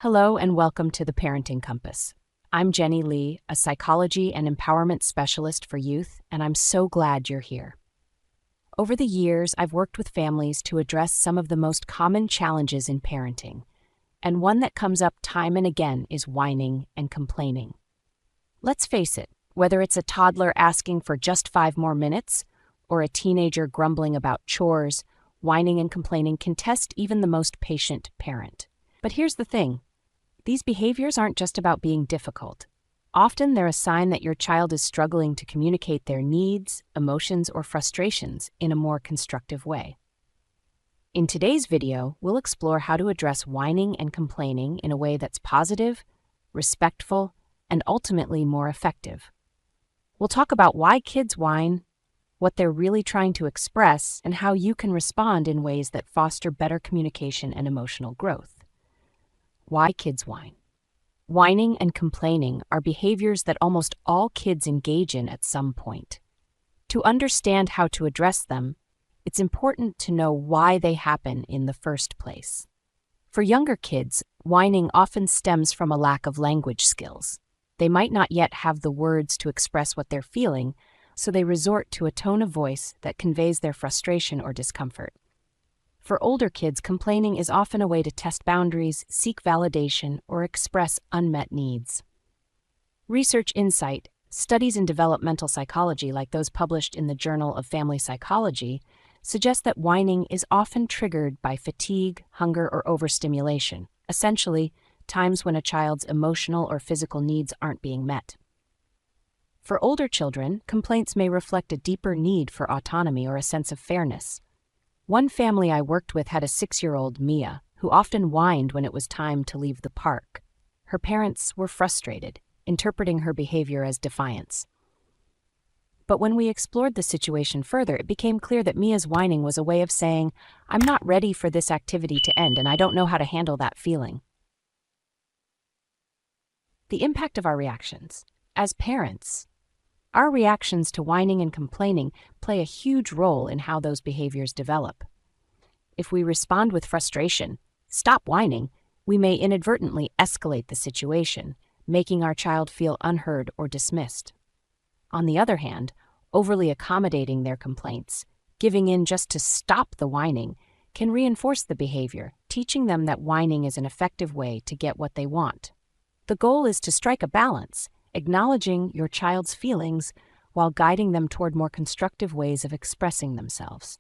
Hello and welcome to the Parenting Compass. I'm Jenny Lee, a psychology and empowerment specialist for youth, and I'm so glad you're here. Over the years, I've worked with families to address some of the most common challenges in parenting, and one that comes up time and again is whining and complaining. Let's face it, whether it's a toddler asking for just 5 more minutes or a teenager grumbling about chores, whining and complaining can test even the most patient parent. But here's the thing. These behaviors aren't just about being difficult. Often they're a sign that your child is struggling to communicate their needs, emotions, or frustrations in a more constructive way. In today's video, we'll explore how to address whining and complaining in a way that's positive, respectful, and ultimately more effective. We'll talk about why kids whine, what they're really trying to express, and how you can respond in ways that foster better communication and emotional growth. Why kids whine? Whining and complaining are behaviors that almost all kids engage in at some point. To understand how to address them, it's important to know why they happen in the first place. For younger kids, whining often stems from a lack of language skills. They might not yet have the words to express what they're feeling, so they resort to a tone of voice that conveys their frustration or discomfort. For older kids, complaining is often a way to test boundaries, seek validation, or express unmet needs. Research insight, studies in developmental psychology like those published in the Journal of Family Psychology, suggest that whining is often triggered by fatigue, hunger, or overstimulation, essentially, times when a child's emotional or physical needs aren't being met. For older children, complaints may reflect a deeper need for autonomy or a sense of fairness. One family I worked with had a 6-year-old, Mia, who often whined when it was time to leave the park. Her parents were frustrated, interpreting her behavior as defiance. But when we explored the situation further, it became clear that Mia's whining was a way of saying, "I'm not ready for this activity to end, and I don't know how to handle that feeling." The impact of our reactions. As parents, our reactions to whining and complaining play a huge role in how those behaviors develop. If we respond with frustration, "Stop whining," we may inadvertently escalate the situation, making our child feel unheard or dismissed. On the other hand, overly accommodating their complaints, giving in just to stop the whining, can reinforce the behavior, teaching them that whining is an effective way to get what they want. The goal is to strike a balance, acknowledging your child's feelings while guiding them toward more constructive ways of expressing themselves.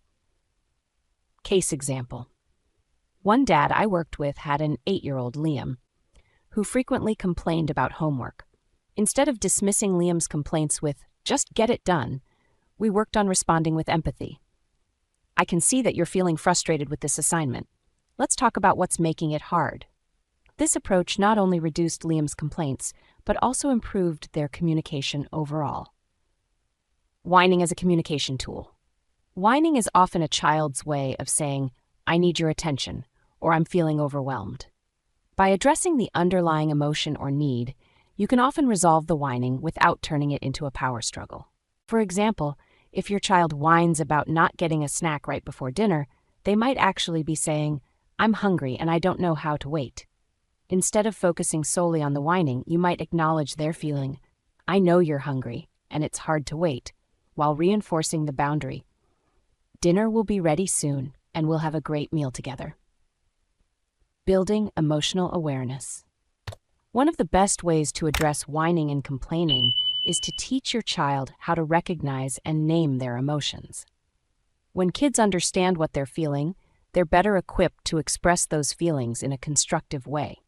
Case example. One dad I worked with had an 8-year-old, Liam, who frequently complained about homework. Instead of dismissing Liam's complaints with, "Just get it done," we worked on responding with empathy. "I can see that you're feeling frustrated with this assignment. Let's talk about what's making it hard." This approach not only reduced Liam's complaints, but also improved their communication overall. Whining as a communication tool. Whining is often a child's way of saying, "I need your attention," or "I'm feeling overwhelmed." By addressing the underlying emotion or need, you can often resolve the whining without turning it into a power struggle. For example, if your child whines about not getting a snack right before dinner, they might actually be saying, "I'm hungry and I don't know how to wait." Instead of focusing solely on the whining, you might acknowledge their feeling, "I know you're hungry, and it's hard to wait," while reinforcing the boundary. "Dinner will be ready soon, and we'll have a great meal together." Building emotional awareness. One of the best ways to address whining and complaining is to teach your child how to recognize and name their emotions. When kids understand what they're feeling, they're better equipped to express those feelings in a constructive way.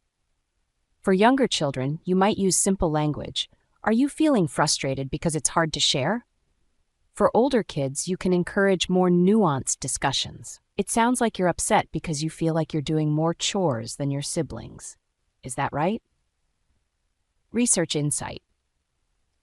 For younger children, you might use simple language. "Are you feeling frustrated because it's hard to share?" For older kids, you can encourage more nuanced discussions. "It sounds like you're upset because you feel like you're doing more chores than your siblings. Is that right?" Research insight.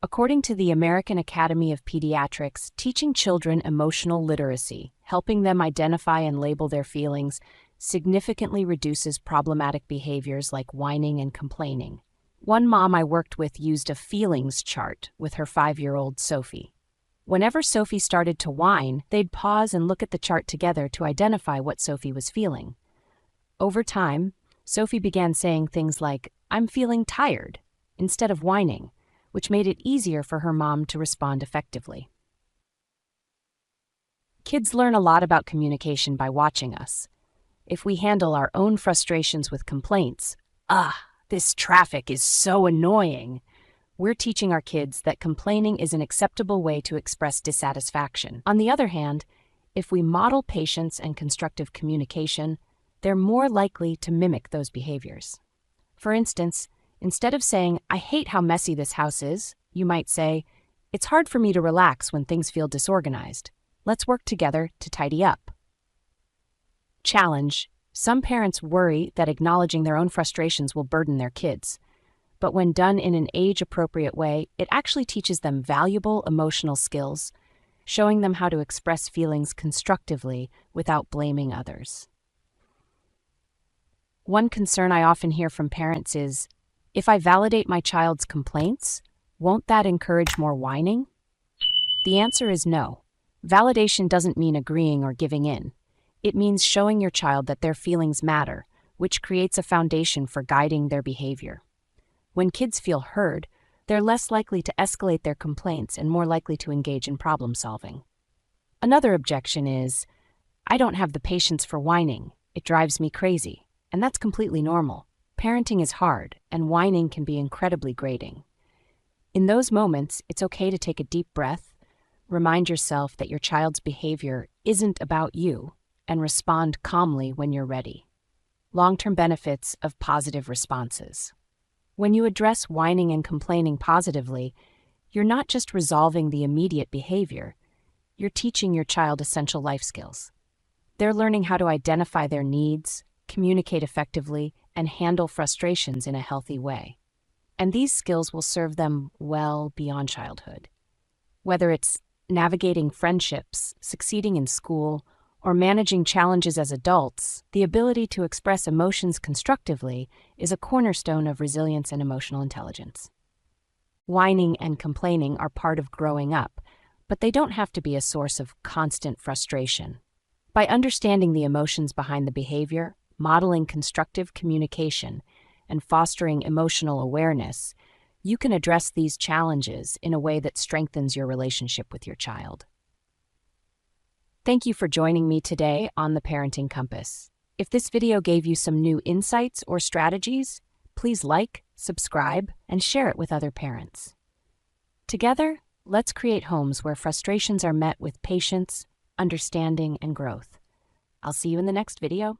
According to the American Academy of Pediatrics, teaching children emotional literacy, helping them identify and label their feelings, significantly reduces problematic behaviors like whining and complaining. One mom I worked with used a feelings chart with her 5-year-old Sophie. Whenever Sophie started to whine, they'd pause and look at the chart together to identify what Sophie was feeling. Over time, Sophie began saying things like, "I'm feeling tired," instead of whining, which made it easier for her mom to respond effectively. Kids learn a lot about communication by watching us. If we handle our own frustrations with complaints, this traffic is so annoying, we're teaching our kids that complaining is an acceptable way to express dissatisfaction. On the other hand, if we model patience and constructive communication, they're more likely to mimic those behaviors. For instance, instead of saying, "I hate how messy this house is," you might say, "It's hard for me to relax when things feel disorganized. Let's work together to tidy up." Challenge. Some parents worry that acknowledging their own frustrations will burden their kids. But when done in an age-appropriate way, it actually teaches them valuable emotional skills, showing them how to express feelings constructively without blaming others. One concern I often hear from parents is, if I validate my child's complaints, won't that encourage more whining? The answer is no. Validation doesn't mean agreeing or giving in. It means showing your child that their feelings matter, which creates a foundation for guiding their behavior. When kids feel heard, they're less likely to escalate their complaints and more likely to engage in problem solving. Another objection is, "I don't have the patience for whining. It drives me crazy." And that's completely normal. Parenting is hard, and whining can be incredibly grating. In those moments, it's okay to take a deep breath, remind yourself that your child's behavior isn't about you, and respond calmly when you're ready. Long-term benefits of positive responses. When you address whining and complaining positively, you're not just resolving the immediate behavior, you're teaching your child essential life skills. They're learning how to identify their needs, communicate effectively, and handle frustrations in a healthy way. And these skills will serve them well beyond childhood. Whether it's navigating friendships, succeeding in school, or managing challenges as adults, the ability to express emotions constructively is a cornerstone of resilience and emotional intelligence. Whining and complaining are part of growing up, but they don't have to be a source of constant frustration. By understanding the emotions behind the behavior, modeling constructive communication, and fostering emotional awareness, you can address these challenges in a way that strengthens your relationship with your child. Thank you for joining me today on the Parenting Compass. If this video gave you some new insights or strategies, please like, subscribe, and share it with other parents. Together, let's create homes where frustrations are met with patience, understanding, and growth. I'll see you in the next video.